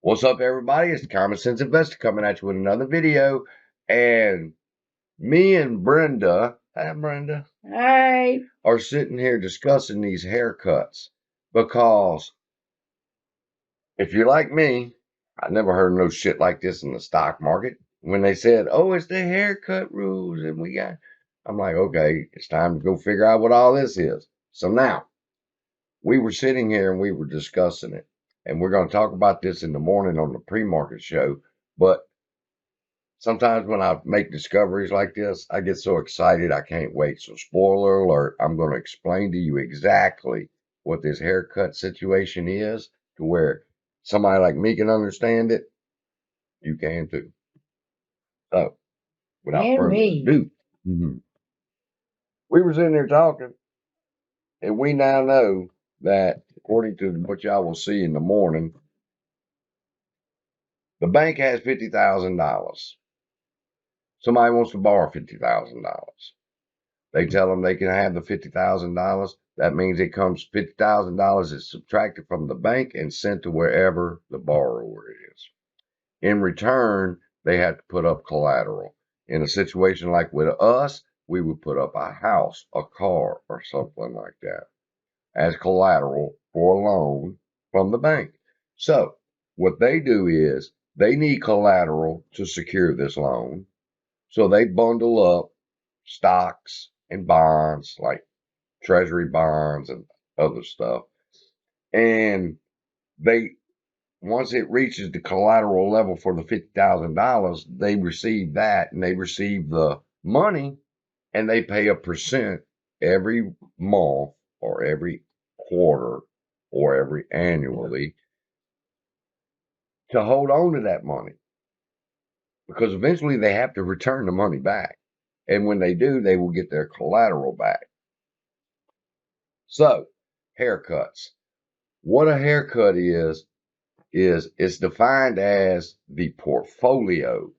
What's up, everybody? It's the Common Sense Investor coming at you with another video. And me and Brenda, hi Brenda, Hi. are sitting here discussing these haircuts because if you're like me, I never heard no shit like this in the stock market. When they said, "Oh, it's the haircut rules," and I'm like, okay, it's time to go figure out what all this is. So now we were sitting here and we were discussing it, and we're going to talk about this in the morning on the pre-market show, but sometimes when I make discoveries like this, I get so excited I can't wait. So, spoiler alert, I'm going to explain to you exactly what this haircut situation is to where somebody like me can understand it. You can too. So, without And further me. ado, we were sitting there talking, and we now know that according to what y'all will see in the morning, the bank has $50,000. Somebody wants to borrow $50,000. They tell them they can have the $50,000. That means it comes $50,000 is subtracted from the bank and sent to wherever the borrower is. In return, they have to put up collateral. In a situation like with us, we would put up a house, a car, or something like that as collateral for a loan from the bank. So what they do is they need collateral to secure this loan. So they bundle up stocks and bonds like treasury bonds and other stuff. And they, once it reaches the collateral level for the $50,000, they receive that and they receive the money and they pay a percent every month or every quarter or every annually to hold on to that money because eventually they have to return the money back. And when they do, they will get their collateral back. So, haircuts. What a haircut is it's defined as the portfolio,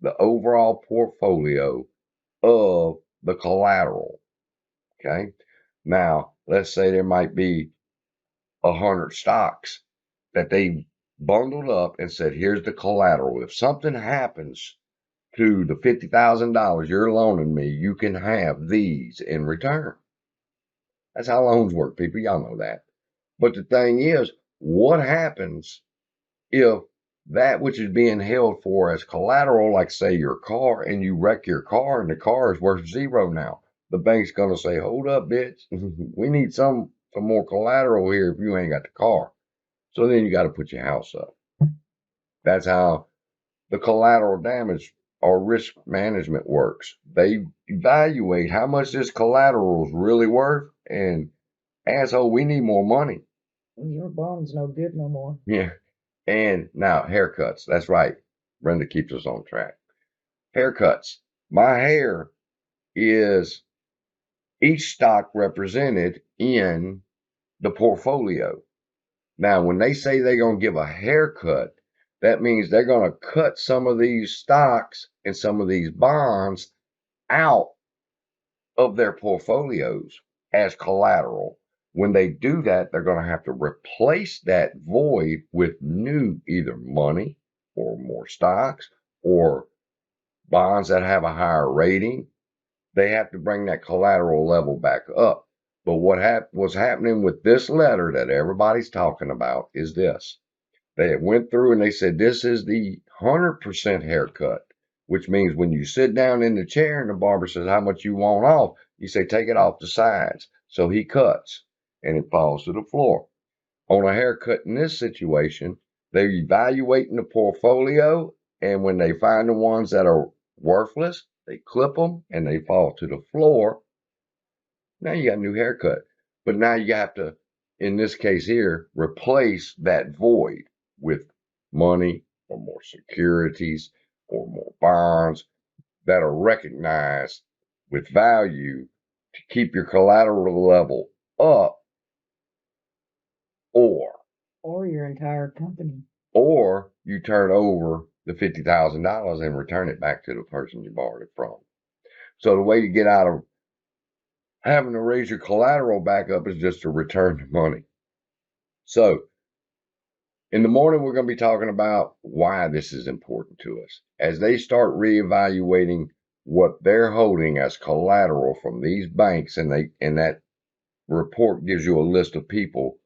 the overall portfolio of the collateral. Okay. Now, let's say there might be 100 stocks that they bundled up and said, here's the collateral. If something happens to the $50,000 you're loaning me, you can have these in return. That's how loans work, people. Y'all know that. But the thing is, what happens if that which is being held for as collateral, like say your car, and you wreck your car and the car is worth zero now? The bank's gonna say, hold up, bitch. We need some more collateral here if you ain't got the car. So then you got to put your house up. That's how the collateral damage or risk management works. They evaluate how much this collateral is really worth, and asshole, we need more money. Your bond's no good no more. Yeah. And now haircuts. That's right. Brenda keeps us on track. Haircuts. My hair is each stock represented in the portfolio. Now, when they say they're going to give a haircut, that means they're going to cut some of these stocks and some of these bonds out of their portfolios as collateral. When they do that, they're going to have to replace that void with new either money or more stocks or bonds that have a higher rating. They have to bring that collateral level back up. But what's happening with this letter that everybody's talking about is this. They went through and they said, this is the 100% haircut, which means when you sit down in the chair and the barber says, how much you want off? You say, take it off the sides. So he cuts and it falls to the floor. On a haircut in this situation, they're evaluating the portfolio. And when they find the ones that are worthless, they clip them and they fall to the floor. Now you got a new haircut. But now you have to, in this case here, replace that void with money or more securities or more bonds that are recognized with value to keep your collateral level up, Or your entire company. or you turn over the $50,000 and return it back to the person you borrowed it from. So the way to get out of having to raise your collateral back up is just to return the money. So In the morning, we're going to be talking about why this is important to us. As they start reevaluating what they're holding as collateral from these banks, and that report gives you a list of people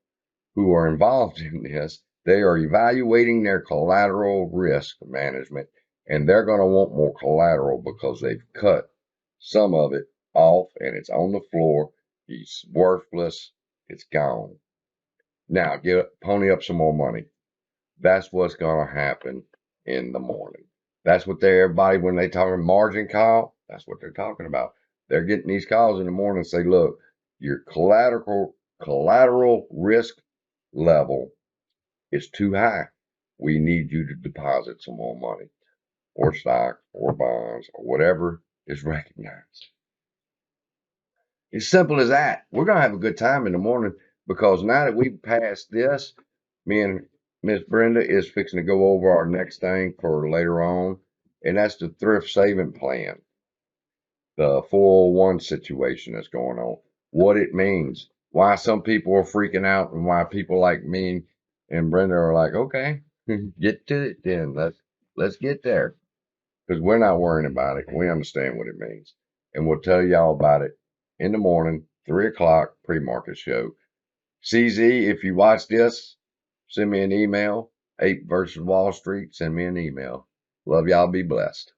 who are involved in this, they are evaluating their collateral risk management, and they're going to want more collateral because they've cut some of it off and it's on the floor. It's worthless. It's gone. Now pony up some more money. That's what's going to happen in the morning. That's what everybody, when they talk margin call, that's what they're talking about. They're getting these calls in the morning and say, look, your collateral risk level is too high. We need you to deposit some more money or stock or bonds or whatever is recognized. It's simple as that. We're going to have a good time in the morning because now that we've passed this, me and Miss Brenda is fixing to go over our next thing for later on, and that's the thrift saving plan, the 401 situation that's going on, what it means, why some people are freaking out, and why people like me and Brenda are like, okay, get to it then. Let's get there because we're not worrying about it. We understand what it means, and we'll tell y'all about it in the morning, 3 o'clock pre-market show. CZ, if you watch this, send me an email. Ape versus Wall Street, send me an email. Love y'all. Be blessed.